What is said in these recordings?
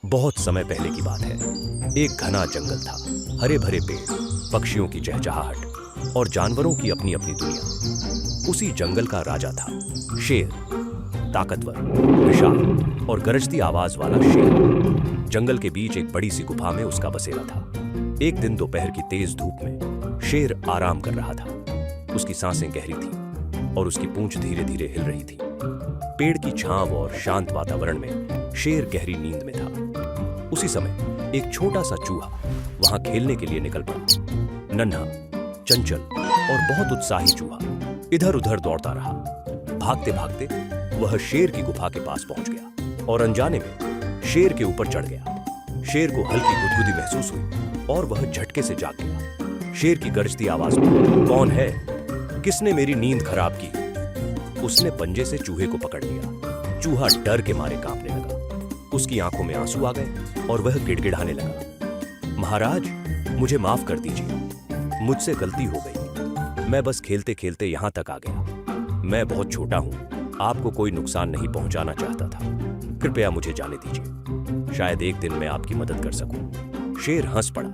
बहुत समय पहले की बात है। एक घना जंगल था, हरे भरे पेड़, पक्षियों की चहचहाहट और जानवरों की अपनी अपनी दुनिया। उसी जंगल का राजा था शेर, ताकतवर, विशाल और गरजती आवाज वाला शेर। जंगल के बीच एक बड़ी सी गुफा में उसका बसेरा था। एक दिन दोपहर की तेज धूप में शेर आराम कर रहा था। उसकी सांसें गहरी थीं और उसकी पूंछ धीरे धीरे हिल रही थी। पेड़ की छांव और शांत वातावरण में शेर गहरी नींद में था। उसी समय एक छोटा सा चूहा वहां खेलने के लिए निकल पड़ा। नन्हा, चंचल और बहुत उत्साही चूहा इधर उधर दौड़ता रहा। भागते भागते वह शेर की गुफा के पास पहुंच गया और अनजाने में शेर के ऊपर चढ़ गया। शेर को हल्की गुदगुदी महसूस हुई और वह झटके से जाग गया। शेर की गरजती आवाज में, कौन है? किसने मेरी नींद खराब की? उसने पंजे से चूहे को पकड़ लिया। चूहा डर के मारे कांपने लगा। उसकी आंखों में आंसू आ गए और वह गिड़गिड़ाने लगा। महाराज, मुझे माफ कर दीजिए, मुझसे गलती हो गई। मैं बस खेलते खेलते यहां तक आ गया। मैं बहुत छोटा हूं, आपको कोई नुकसान नहीं पहुंचाना चाहता था। कृपया मुझे जाने दीजिए, शायद एक दिन मैं आपकी मदद कर सकूं। शेर हंस पड़ा।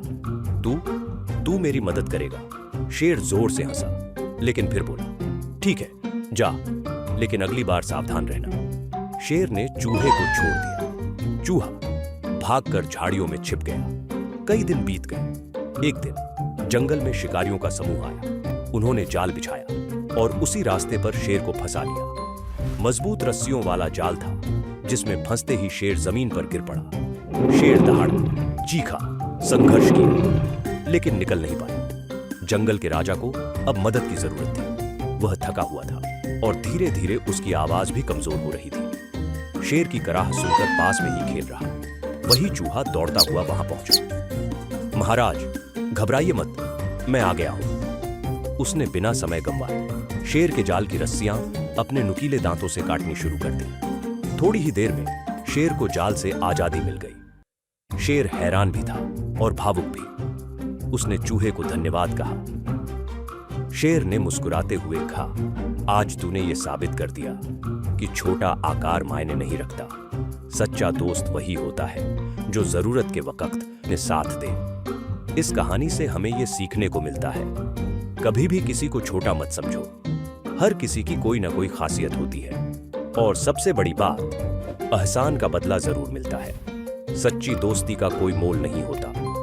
तू मेरी मदद करेगा? शेर जोर से हंसा, लेकिन फिर बोला, ठीक है, जा, लेकिन अगली बार सावधान रहना। शेर ने चूहे को छोड़ दिया। चूहा भागकर झाड़ियों में छिप गया। कई दिन बीत गए। एक दिन जंगल में शिकारियों का समूह आया। उन्होंने जाल बिछाया और उसी रास्ते पर शेर को फंसा लिया। मजबूत रस्सियों वाला जाल था, जिसमें फंसते ही शेर जमीन पर गिर पड़ा। शेर दहाड़ा, चीखा, संघर्ष किया, लेकिन निकल नहीं पाया। जंगल के राजा को अब मदद की जरूरत थी। वह थका हुआ था और धीरे धीरे उसकी आवाज भी कमजोर हो रही थी। शेर की कराह सुनकर पास में ही खेल रहा वही चूहा दौड़ता हुआ वहां पहुंचा। महाराज, घबराइए मत, मैं आ गया हूं। उसने बिना समय गंवाए शेर के जाल की रस्सियां अपने नुकीले दांतों से काटनी शुरू कर दी। थोड़ी ही देर में शेर को जाल से आजादी मिल गई। शेर हैरान भी था और भावुक भी। उसने चूहे को धन्यवाद कहा। शेर ने मुस्कुराते हुए कहा, आज तूने ये साबित कर दिया कि छोटा आकार मायने नहीं रखता। सच्चा दोस्त वही होता है जो जरूरत के वक्त में साथ दे। इस कहानी से हमें ये सीखने को मिलता है, कभी भी किसी को छोटा मत समझो। हर किसी की कोई ना कोई खासियत होती है और सबसे बड़ी बात, एहसान का बदला जरूर मिलता है। सच्ची दोस्ती का कोई मोल नहीं होता।